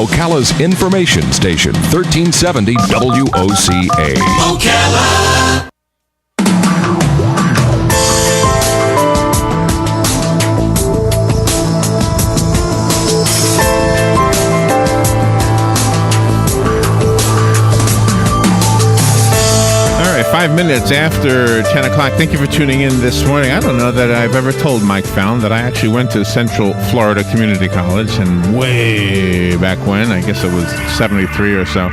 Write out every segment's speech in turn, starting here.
Ocala's information station, 1370 WOCA. Ocala. All right, 5 minutes after 10 o'clock. Thank you for tuning in this morning. I don't know that I've ever told Mike Fallon that I actually went to Central Florida Community College, and way back when, I guess it was 73 or so,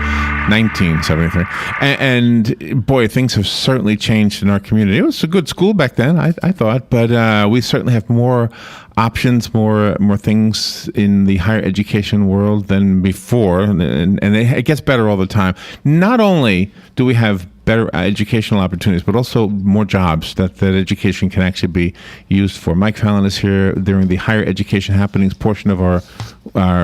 1973. And boy, things have certainly changed in our community. It was a good school back then, I thought, but we certainly have more options, more things in the higher education world than before, and it gets better all the time. Not only do we have better educational opportunities, but also more jobs that education can actually be used for. Mike Fallon is here during the higher education happenings portion of our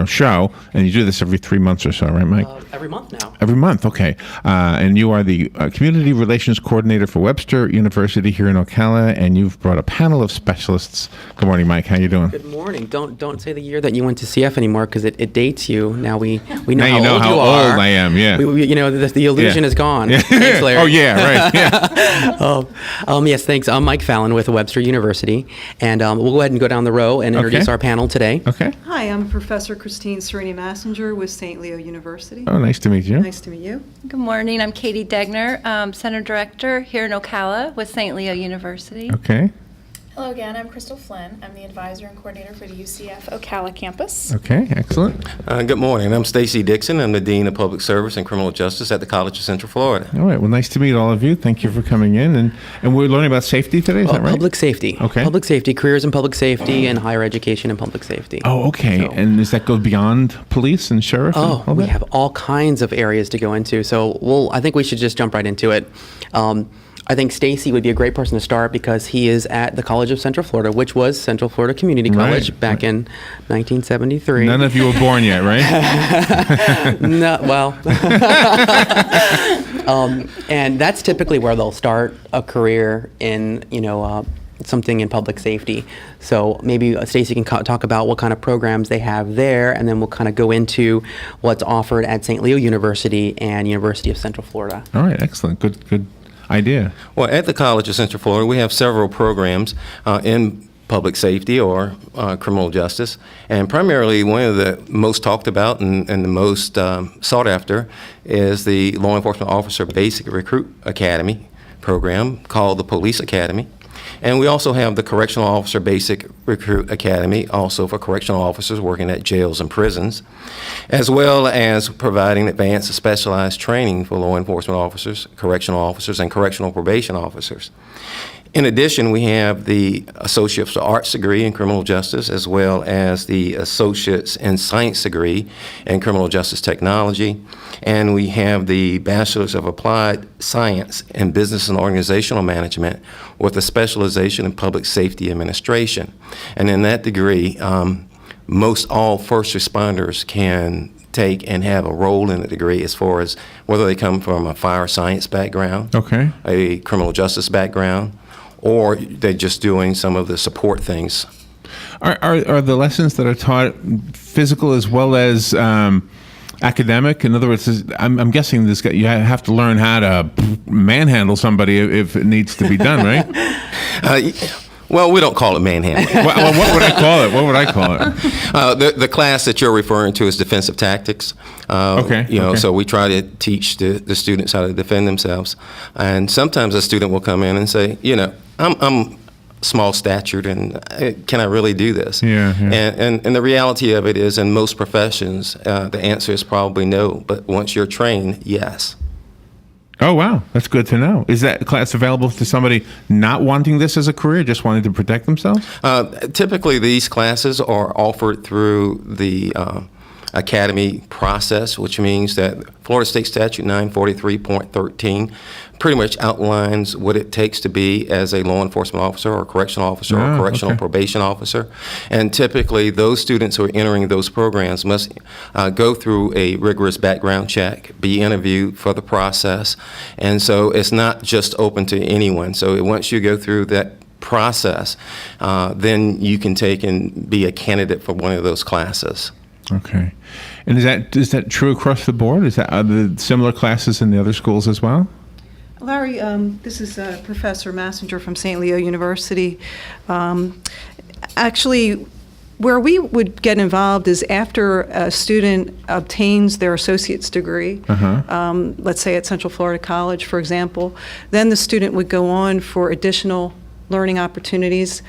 show, and you do this every 3 months or so, right, Mike? Every month now. Every month, okay. And you are the Community Relations Coordinator for Webster University here in Ocala, and you've brought a panel of specialists. Good morning, Mike. How you doing? Good morning. Don't say the year that you went to CF anymore, because it dates you. Now we know now how you know old how you old are. I am, yeah. The illusion Yeah. is gone. Yeah. Thanks, Larry. Oh, yeah, right. Yeah. Yes, thanks. I'm Mike Fallon with Webster University, and we'll go ahead and go down the row and introduce Okay. our panel today. Okay. Hi, I'm Professor Christine Serini-Massenger with St. Leo University. Oh, nice to meet you. Nice to meet you. Good morning. I'm Katie Degner, Center Director here in Ocala with St. Leo University. Okay. Hello again, I'm Crystal Flynn. I'm the advisor and coordinator for the UCF Ocala campus. Okay, excellent. Good morning. I'm Stacy Dixon. I'm the Dean of Public Service and Criminal Justice at the College of Central Florida. All right. Well, nice to meet all of you. Thank you for coming in. And we're learning about safety today, is that right? Public safety. Okay. Public safety, careers in public safety, and higher education in public safety. Oh, okay. So- And does that go beyond police and sheriff? and Oh, all we that? have all kinds of areas to go into. So I think we should just jump right into it. I think Stacy would be a great person to start because he is at the College of Central Florida, which was Central Florida Community College Right, back in 1973. None of you were born yet, right? No, well, and that's typically where they'll start a career in, something in public safety. So maybe Stacy can talk about what kind of programs they have there, and then we'll kind of go into what's offered at St. Leo University and University of Central Florida. All right. Excellent. Good idea. Well, at the College of Central Florida, we have several programs in public safety or criminal justice. And primarily, one of the most talked about and the most sought after is the Law Enforcement Officer Basic Recruit Academy program called the Police Academy. And we also have the Correctional Officer Basic Recruit Academy, also for correctional officers working at jails and prisons, as well as providing advanced specialized training for law enforcement officers, and correctional probation officers. In addition, we have the Associate's of Arts degree in criminal justice, as well as the Associate's in Science degree in criminal justice technology. And we have the Bachelor's of Applied Science in Business and Organizational Management with a specialization in Public Safety Administration. And in that degree, most all first responders can take and have a role in the degree as far as whether they come from a fire science background, Okay. a criminal justice background, or they're just doing some of the support things. Are the lessons that are taught physical as well as academic? In other words, I'm guessing you have to learn how to manhandle somebody if it needs to be done, right? Well, we don't call it manhandling. Well, what would I call it? What would I call it? The class that you're referring to is defensive tactics. Okay. So we try to teach the students how to defend themselves. And sometimes a student will come in and say, I'm small-statured, and can I really do this? Yeah. And the reality of it is, in most professions, the answer is probably no. But once you're trained, yes. Oh, wow. That's good to know. Is that class available to somebody not wanting this as a career, just wanting to protect themselves? Typically, these classes are offered through the academy process, which means that Florida State Statute 943.13 pretty much outlines what it takes to be as a law enforcement officer or correctional officer or correctional probation officer. And typically, those students who are entering those programs must go through a rigorous background check, be interviewed for the process. And so it's not just open to anyone. So once you go through that process, then you can take and be a candidate for one of those classes. Okay. And is that true across the board? Are there similar classes in the other schools as well? Larry, this is Professor Massenger from St. Leo University. Actually, where we would get involved is after a student obtains their associate's degree, let's say at Central Florida College, for example, then the student would go on for additional learning opportunities,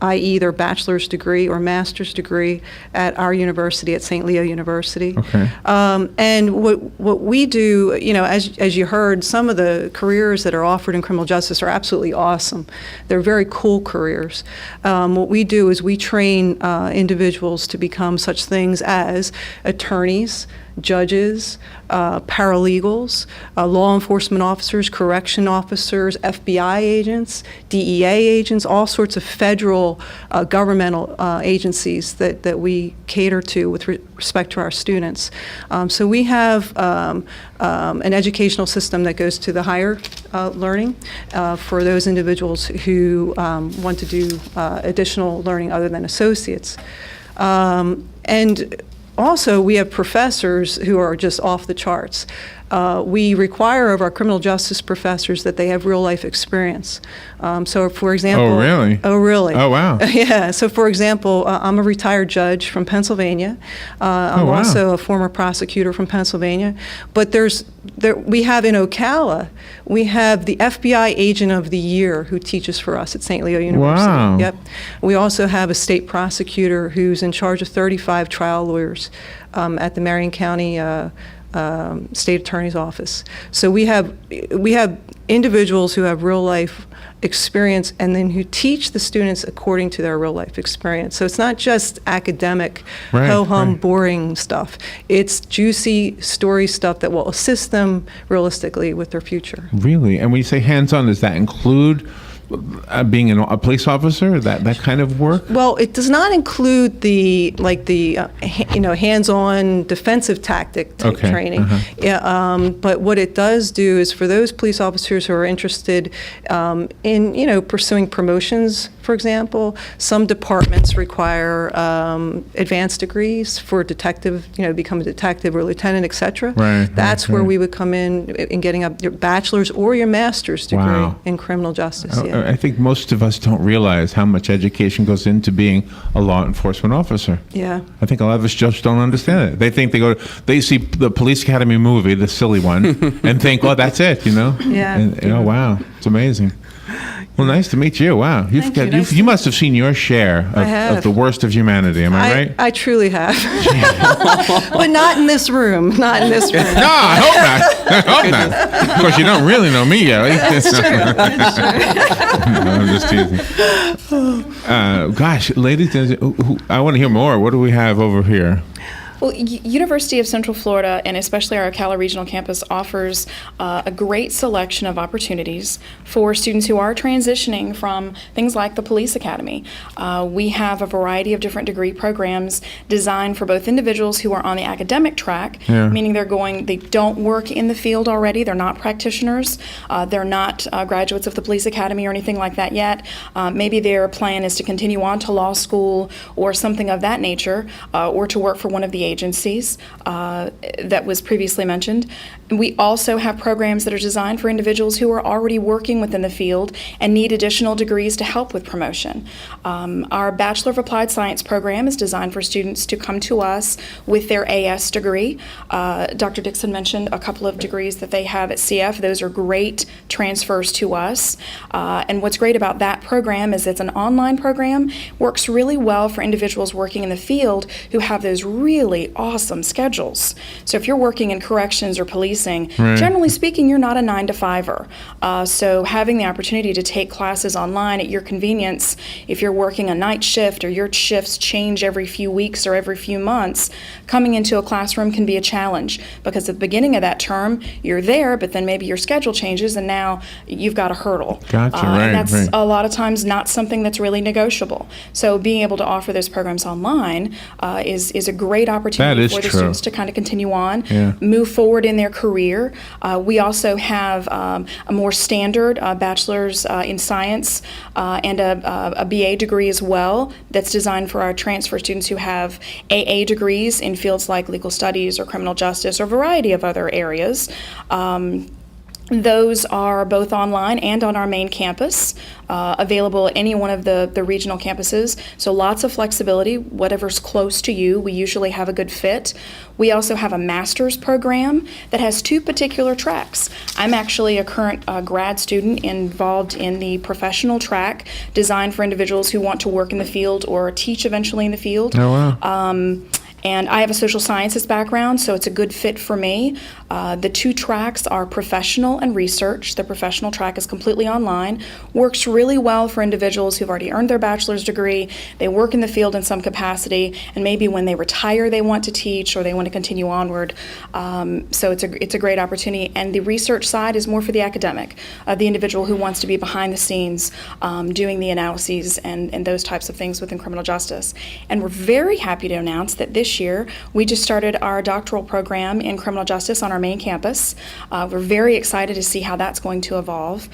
i.e. their bachelor's degree or master's degree at our university, at St. Leo University. Okay. And what we do, as you heard, some of the careers that are offered in criminal justice are absolutely awesome. They're very cool careers. What we do is we train individuals to become such things as attorneys, judges, paralegals, law enforcement officers, correction officers, FBI agents, DEA agents, all sorts of federal governmental agencies that we cater to with respect to our students. So we have an educational system that goes to the higher learning for those individuals who want to do additional learning other than associates. And also, we have professors who are just off the charts. We require of our criminal justice professors that they have real-life experience. So, for example... Oh, really? Oh, really? Oh, wow. Yeah. So, for example, I'm a retired judge from Pennsylvania. I'm wow. also a former prosecutor from Pennsylvania. But we have in Ocala, we have the FBI Agent of the Year who teaches for us at St. Leo University. Wow. Yep. We also have a state prosecutor who's in charge of 35 trial lawyers at the Marion County State Attorney's Office. So we have individuals who have real life experience and then who teach the students according to their real life experience. So it's not just academic, ho-hum, boring stuff. It's juicy story stuff that will assist them realistically with their future. Really? And when you say hands-on, does that include being a police officer, that kind of work? Well, it does not include the hands-on defensive tactic type training. Yeah, but what it does do is for those police officers who are interested in pursuing promotions, for example, some departments require advanced degrees for detective, become a detective or lieutenant, etc. That's where we would come in getting up your bachelor's or your master's degree in criminal justice. Yeah. I think most of us don't realize how much education goes into being a law enforcement officer. Yeah. I think a lot of us just don't understand it. They think they see the Police Academy movie, the silly one, and think, oh, that's it, Yeah. And, wow, it's amazing. Well, nice to meet you. Wow, you must have seen your share of the worst of humanity. Am I right? I truly have, but not in this room. Not in this room. No, I hope not. I hope not. Of course, you don't really know me yet. That's true. That's true. No, I'm just teasing. Gosh, ladies, I want to hear more. What do we have over here? Well, University of Central Florida, and especially our Ocala Regional Campus, offers a great selection of opportunities for students who are transitioning from things like the Police Academy. We have a variety of different degree programs designed for both individuals who are on the academic track, meaning they don't work in the field already, they're not practitioners, they're not graduates of the Police Academy or anything like that yet. Maybe their plan is to continue on to law school or something of that nature, or to work for one of the agencies that was previously mentioned. We also have programs that are designed for individuals who are already working within the field and need additional degrees to help with promotion. Our Bachelor of Applied Science program is designed for students to come to us with their AS degree. Dr. Dixon mentioned a couple of degrees that they have at CF. Those are great transfers to us. And what's great about that program is it's an online program, works really well for individuals working in the field who have those really awesome schedules. So if you're working in corrections or policing, generally speaking, you're not a 9-to-5er. So having the opportunity to take classes online at your convenience, if you're working a night shift or your shifts change every few weeks or every few months, coming into a classroom can be a challenge because at the beginning of that term, you're there, but then maybe your schedule changes and now you've got a hurdle. Gotcha, and that's a lot of times not something that's really negotiable. So being able to offer those programs online is a great opportunity opportunity That is for the true. students to kind of continue on, Yeah. move forward in their career. We also have a more standard bachelor's in science and a BA degree as well that's designed for our transfer students who have AA degrees in fields like legal studies or criminal justice or a variety of other areas. Those are both online and on our main campus, available at any one of the regional campuses. So lots of flexibility, whatever's close to you. We usually have a good fit. We also have a master's program that has two particular tracks. I'm actually a current grad student involved in the professional track designed for individuals who want to work in the field or teach eventually in the field. Oh, wow. And I have a social sciences background, so it's a good fit for me. The two tracks are professional and research. The professional track is completely online, works really well for individuals who've already earned their bachelor's degree. They work in the field in some capacity, and maybe when they retire, they want to teach or they want to continue onward. So it's a great opportunity. And the research side is more for the academic, the individual who wants to be behind the scenes, doing the analyses and those types of things within criminal justice. And we're very happy to announce that this year we just started our doctoral program in criminal justice on our main campus. We're very excited to see how that's going to evolve.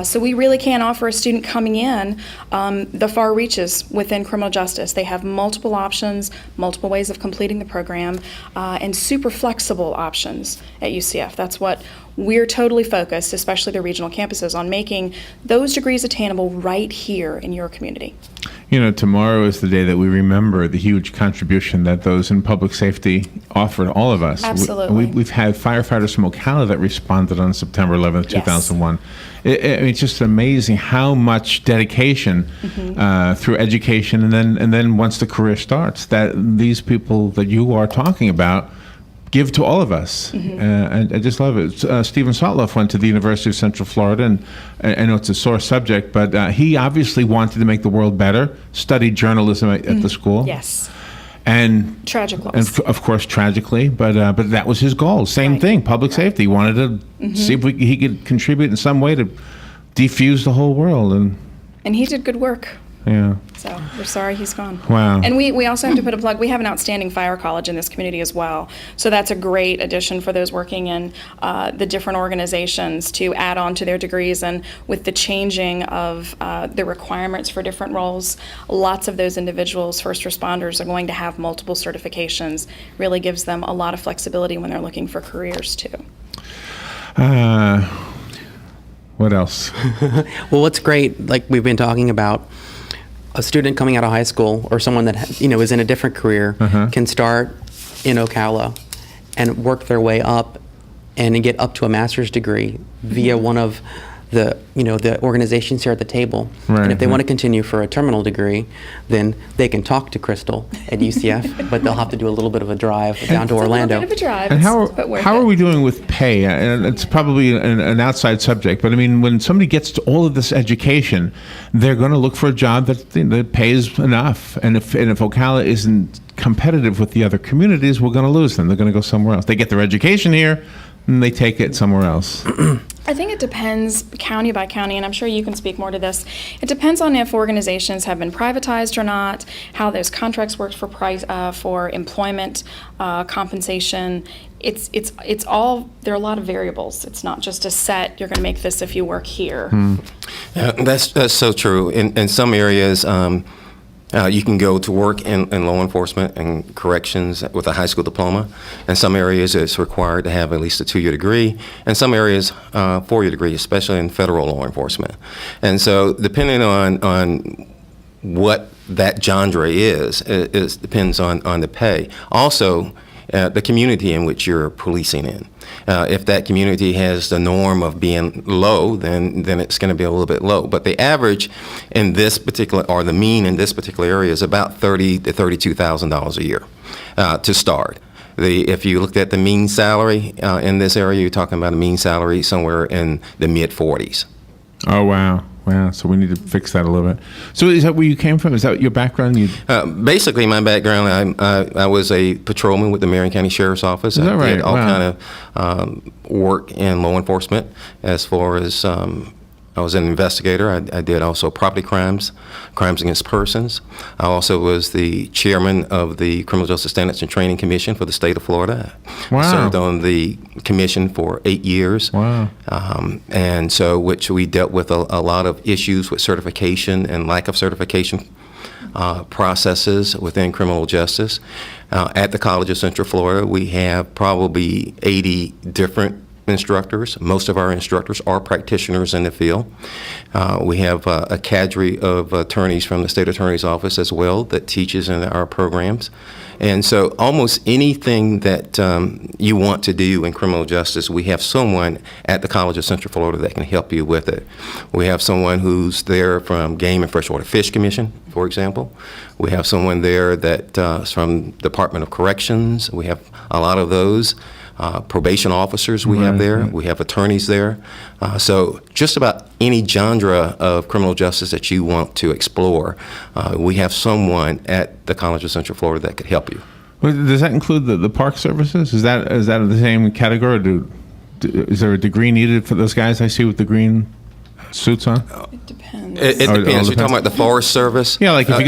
So we really can offer a student coming in the far reaches within criminal justice. They have multiple options, multiple ways of completing the program, and super flexible options at UCF. That's what we're totally focused, especially the regional campuses, on making those degrees attainable right here in your community. You know, tomorrow is the day that we remember the huge contribution that those in public safety offered all of us. Absolutely. We've had firefighters from Ocala that responded on September 11th, Yes. 2001. It's just amazing how much dedication through education and then once the career starts, that these people that you are talking about give to all of us. And I just love it. Stephen Sotloff went to the University of Central Florida, and I know it's a sore subject, but he obviously wanted to make the world better, studied journalism at the school. Yes. And Tragic loss. and of course, tragically, but that was his goal. Same Right. thing, public safety. He wanted to see if he could contribute in some way to defuse the whole world. And he did good work. yeah, So we're sorry he's gone. Wow. And we also have to put a plug. We have an outstanding fire college in this community as well. So that's a great addition for those working in the different organizations to add on to their degrees. And with the changing of the requirements for different roles, lots of those individuals, first responders, are going to have multiple certifications. Really gives them a lot of flexibility when they're looking for careers too. what else? Well, what's great, like we've been talking about, a student coming out of high school or someone that is in a different career can start in Ocala and work their way up and get up to a master's degree via one of the the organizations here at the table. Right, and if they right. want to continue for a terminal degree, then they can talk to Crystal at UCF, but they'll have to do a little bit of a drive down to Orlando. It's a little bit of a drive, And but worth how it. are we doing with pay? And it's probably an outside subject, but I mean, when somebody gets to all of this education, they're going to look for a job that pays enough. And if Ocala isn't competitive with the other communities, we're going to lose them. They're going to go somewhere else. They get their education here, and they take it somewhere else. I think it depends county by county, and I'm sure you can speak more to this. It depends on if organizations have been privatized or not, how those contracts work for for employment, compensation. It's all, there are a lot of variables. It's not just a set, you're going to make this if you work here. Yeah, that's so true. In some areas, you can go to work in law enforcement and corrections with a high school diploma. In some areas, it's required to have at least a 2-year degree. In some areas, 4-year degree, especially in federal law enforcement. And so, depending on what that genre is, it depends on the pay. Also, the community in which you're policing in. If that community has the norm of being low, then it's going to be a little bit low. But the average in this particular, or the mean in this particular area, is about $30,000 to $32,000 a year to start. If you looked at the mean salary in this area, you're talking about a mean salary somewhere in the mid-40s. Oh, wow. Wow, so we need to fix that a little bit. So is that where you came from? Is that your background? Basically, my background, I was a patrolman with the Marion County Sheriff's Office. Is that right? I did all Wow. kind of work in law enforcement as far as I was an investigator. I did also property crimes, crimes against persons. I also was the chairman of the Criminal Justice Standards and Training Commission for the state of Florida. Wow. I served on the commission for 8 years. Wow. And so, which we dealt with a lot of issues with certification and lack of certification processes within criminal justice. At the College of Central Florida, we have probably 80 different instructors. Most of our instructors are practitioners in the field. We have a cadre of attorneys from the state attorney's office as well that teaches in our programs. And so almost anything that you want to do in criminal justice, we have someone at the College of Central Florida that can help you with it. We have someone who's there from Game and Freshwater Fish Commission, for example. We have someone there that's from Department of Corrections. We have a lot of those. Probation officers we have there. We have attorneys there. So just about any genre of criminal justice that you want to explore, we have someone at the College of Central Florida that could help you. Well, does that include the park services? Is that the same category? Or is there a degree needed for those guys I see with the green suits on? It depends. It depends. You're talking about the Forest Service? Yeah, like if you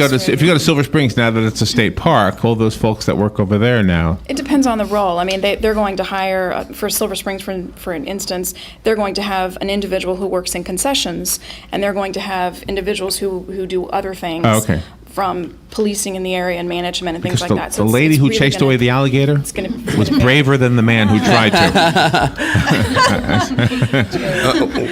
go to Silver Springs now that it's a state park, all those folks that work over there now. It depends on the role. I mean, they're going to hire, for Silver Springs, for an instance, they're going to have an individual who works in concessions, and they're going to have individuals who do other things. Oh, okay. From policing in the area and management and things Because like that. the lady who chased away the alligator was braver than the man who tried to.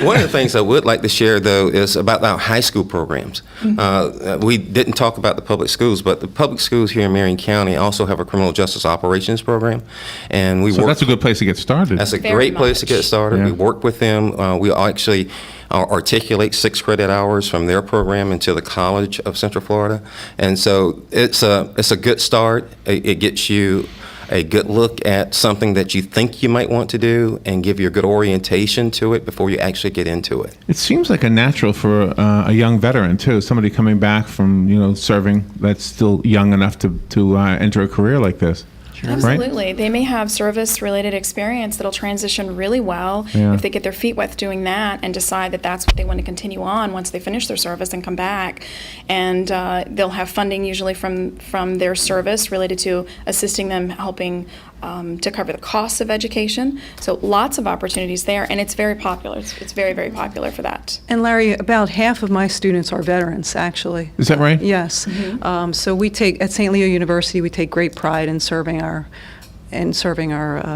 One of the things I would like to share, though, is about our high school programs. We didn't talk about the public schools, but the public schools here in Marion County also have a criminal justice operations program, and So that's a good place to get started. That's a Very great place to get much. started. Yeah. We work with them. We actually articulate 6 credit hours from their program into the College of Central Florida, and so it's a good start. It gets you a good look at something that you think you might want to do and give you a good orientation to it before you actually get into it. It seems like a natural for a young veteran too, somebody coming back from serving that's still young enough to enter a career like this. Right? Absolutely. They may have service-related experience that'll transition really well Yeah. if they get their feet wet doing that and decide that that's what they want to continue on once they finish their service and come back. And they'll have funding usually from their service related to assisting them, helping to cover the costs of education. So lots of opportunities there, and it's very popular. It's very, very popular for that. And Larry, about half of my students are veterans, actually. Is that right? Yes. So we take, at St. Leo University, we take great pride in serving our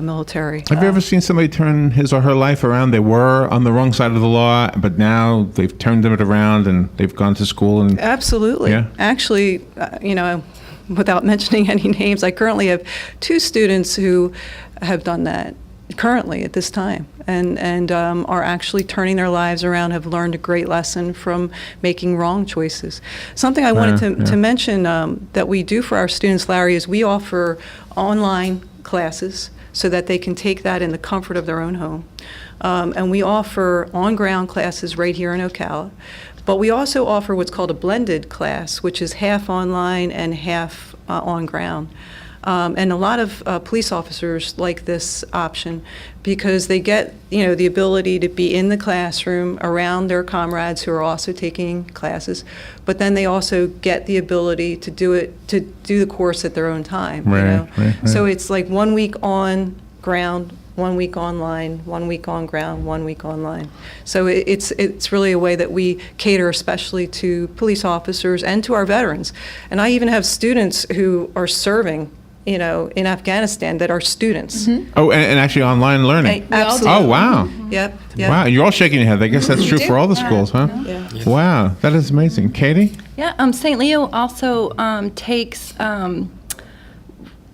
military. Have you ever seen somebody turn his or her life around? They were on the wrong side of the law, but now they've turned it around and they've gone to school and. Absolutely. Yeah. Actually, without mentioning any names, I currently have 2 students who have done that currently at this time and are actually turning their lives around, have learned a great lesson from making wrong choices. Something I wanted to mention that we do for our students, Larry, is we offer online classes so that they can take that in the comfort of their own home. And we offer on-ground classes right here in Ocala. But we also offer what's called a blended class, which is half online and half on ground. And a lot of police officers like this option because they get, the ability to be in the classroom around their comrades who are also taking classes, but then they also get the ability to do the course at their own time. Right. So it's like 1 week on ground, 1 week online, 1 week on ground, 1 week online. So it's really a way that we cater especially to police officers and to our veterans. And I even have students who are serving, in Afghanistan that are students. Oh, and actually online learning. Absolutely. Oh, wow. Yep. Wow, you're all shaking your head. I guess that's true for all the schools, huh? Yeah. Wow, that is amazing. Katie? Yeah, St. Leo also takes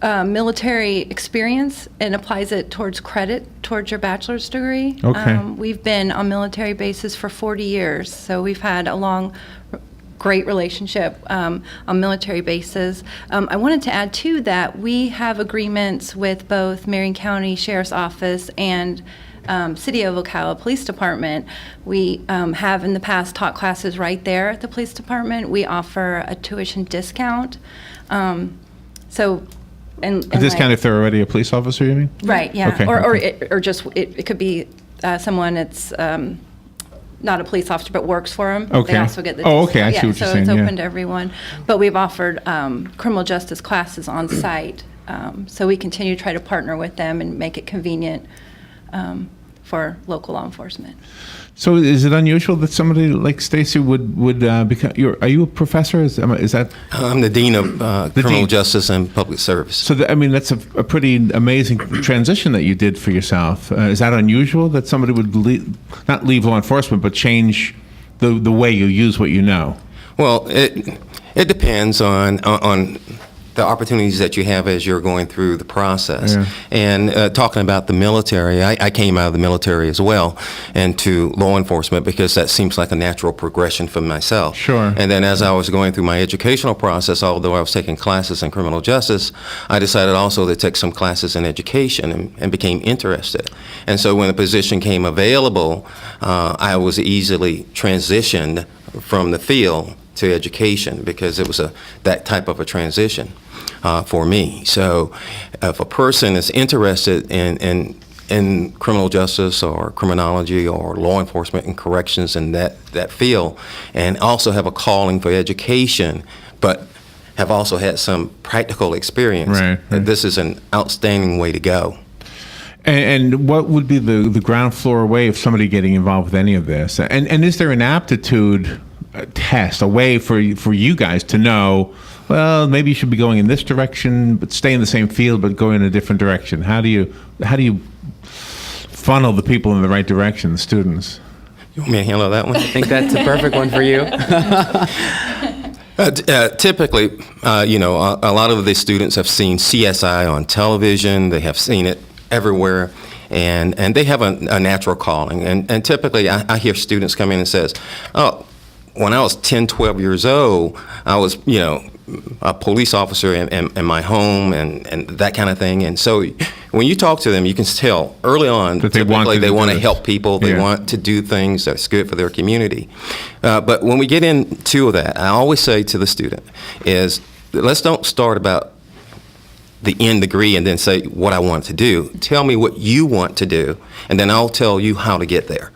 military experience and applies it towards credit, towards your bachelor's degree. Okay. We've been on military bases for 40 years, so we've had a long, great relationship on military bases. I wanted to add, too, that we have agreements with both Marion County Sheriff's Office and City of Ocala Police Department. We have in the past taught classes right there at the police department. We offer a tuition discount. A Discount if they're already a police officer, you mean? Right, yeah. Okay, Or okay. just, it could be someone that's not a police officer, but works for them. Okay. They also get the Oh, okay, I discount. see what you're so saying, it's yeah. open to everyone. But we've offered criminal justice classes on site. So we continue to try to partner with them and make it convenient for local law enforcement. So is it unusual that somebody like Stacy would become? Are you a professor? Is that? I'm the Dean of Criminal Dean. Justice and Public Service. So that's a pretty amazing transition that you did for yourself. Is that unusual that somebody would not leave law enforcement but change the way you use what you know? Well, it depends on the opportunities that you have as you're going through the process. Yeah. And talking about the military, I came out of the military as well into law enforcement because that seems like a natural progression for myself. Sure. And then as I was going through my educational process, although I was taking classes in criminal justice, I decided also to take some classes in education and became interested. And so when the position came available, I was easily transitioned from the field to education because it was that type of a transition for me. So if a person is interested in criminal justice or criminology or law enforcement and corrections in that field and also have a calling for education, but have also had some practical experience, Right. this is an outstanding way to go. And what would be the ground floor way of somebody getting involved with any of this? And is there an aptitude test, a way for you guys to know, well, maybe you should be going in this direction, but stay in the same field, but go in a different direction? How do you funnel the people in the right direction, the students? You want me to handle that one? I think that's a perfect one for you. Typically, a lot of the students have seen CSI on television. They have seen it everywhere, and they have a natural calling. And typically, I hear students come in and says, "Oh, when I was 10, 12 years old, I was, a police officer in my home and that kind of thing." And so when you talk to them, you can tell early on that they want to this. help people. They Yeah. want to do things that's good for their community. But when we get into that, I always say to the student is, let's don't start about the end degree and then say what I want to do. Tell me what you want to do, and then I'll tell you how to get there.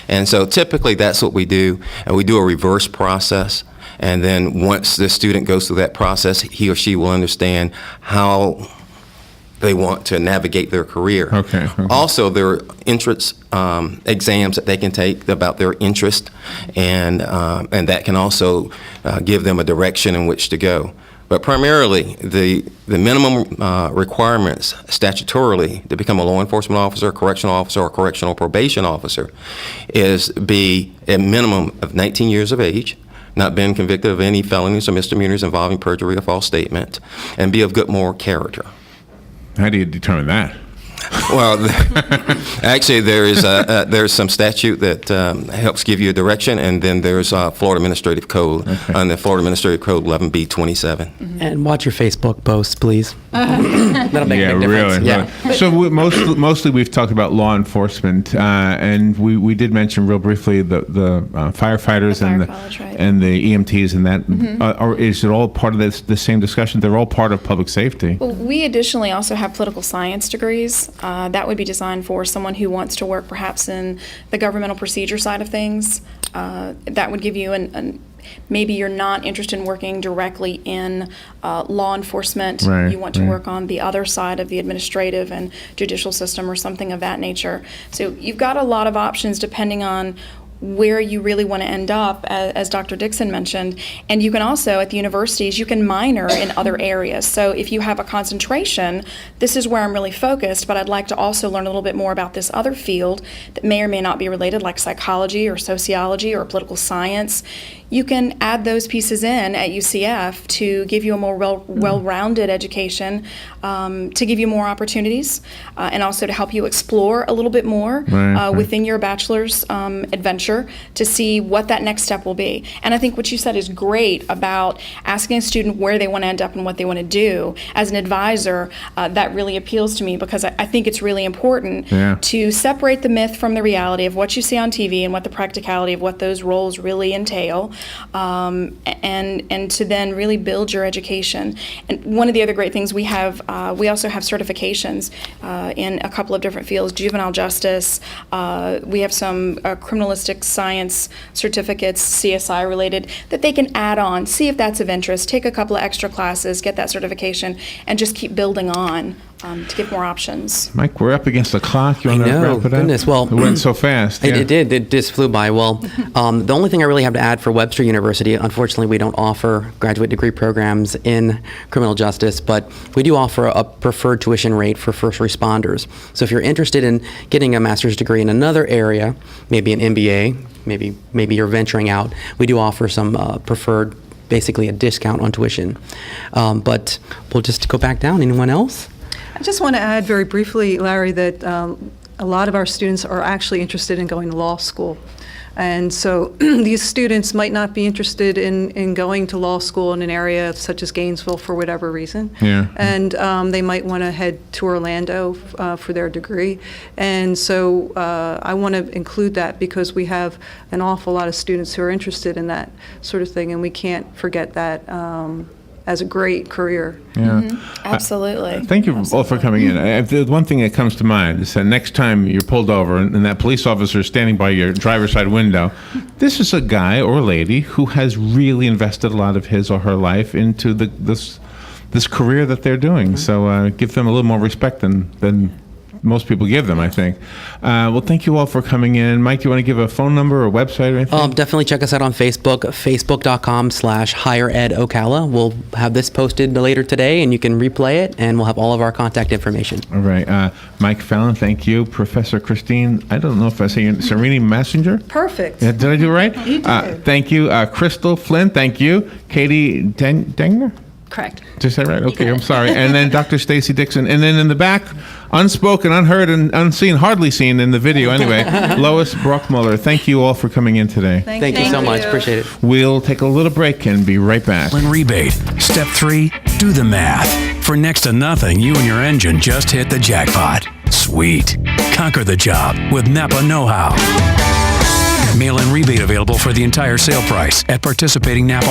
And so typically that's what we do, and we do a reverse process. And then once the student goes through that process, he or she will understand how they want to navigate their career. Okay. Also, there are entrance exams that they can take about their interest, and that can also give them a direction in which to go. But primarily, the minimum requirements statutorily to become a law enforcement officer, correctional officer, or correctional probation officer is be a minimum of 19 years of age, not been convicted of any felonies or misdemeanors involving perjury or false statement, and be of good moral character. How do you determine that? Well, actually, there's some statute that helps give you a direction, and then there's Florida Administrative Code, and the Florida Administrative Code 11B27. And watch your Facebook posts, please. That'll make a big difference. Really. So mostly we've talked about law enforcement, and we did mention real briefly the firefighters The and fire college, right. and the EMTs and that. Or is it all part of the same discussion? They're all part of public safety. Well, we additionally also have political science degrees. That would be designed for someone who wants to work perhaps in the governmental procedure side of things. That would give you maybe you're not interested in working directly in law enforcement. Right, You want to right. work on the other side of the administrative and judicial system or something of that nature. So you've got a lot of options depending on where you really want to end up, as Dr. Dixon mentioned. And you can also, at the universities, you can minor in other areas. So if you have a concentration, this is where I'm really focused, but I'd like to also learn a little bit more about this other field that may or may not be related, like psychology or sociology or political science. You can add those pieces in at UCF to give you a more well-rounded education, to give you more opportunities, and also to help you explore a little bit more Right. within your bachelor's adventure to see what that next step will be. And I think what you said is great about asking a student where they want to end up and what they want to do. As an advisor, that really appeals to me because I think it's really important Yeah. to separate the myth from the reality of what you see on TV and what the practicality of what those roles really entail. and to then really build your education. And one of the other great things we have, we also have certifications in a couple of different fields, juvenile justice. We have some criminalistic science certificates, CSI related, that they can add on, see if that's of interest, take a couple of extra classes, get that certification, and just keep building on to give more options. Mike, we're up against the clock. You want to know, wrap it up? goodness, well, it went so fast. It did. It just flew by. Well, the only thing I really have to add for Webster University, unfortunately, we don't offer graduate degree programs in criminal justice, but we do offer a preferred tuition rate for first responders. So if you're interested in getting a master's degree in another area, maybe an MBA, maybe you're venturing out, we do offer some preferred, basically a discount on tuition. But we'll just go back down. Anyone else? I just want to add very briefly, Larry, that a lot of our students are actually interested in going to law school. And so these students might not be interested in going to law school in an area such as Gainesville for whatever reason. Yeah. And they might want to head to Orlando for their degree. And so I want to include that because we have an awful lot of students who are interested in that sort of thing, and we can't forget that as a great career. Yeah. Absolutely. Thank you all for coming in. The one thing that comes to mind is that next time you're pulled over and that police officer is standing by your driver's side window, this is a guy or lady who has really invested a lot of his or her life into this career that they're doing. So give them a little more respect than most people give them, I think. Well, thank you all for coming in. Mike, do you want to give a phone number or website or anything? Definitely check us out on Facebook, facebook.com/higheredocala. We'll have this posted later today, and you can replay it, and we'll have all of our contact information. All right. Mike Fallon, thank you. Professor Christine, I don't know if I say your Serini Messenger? Perfect. Yeah, did I do it right? You did. Thank you. Crystal Flynn, thank you. Katie Dengner? Correct. Did I say it right? Okay, I'm sorry. And then Dr. Stacy Dixon. And then in the back, unspoken, unheard, and unseen, hardly seen in the video anyway, Lois Bruckmuller. Thank you all for coming in today. Thank you so much. Appreciate it. We'll take a little break and be right back. Rebate. Step 3, do the math. For next to nothing, you and your engine just hit the jackpot. Sweet. Conquer the job with Napa Know-How. Mail-in rebate available for the entire sale price at participating Napa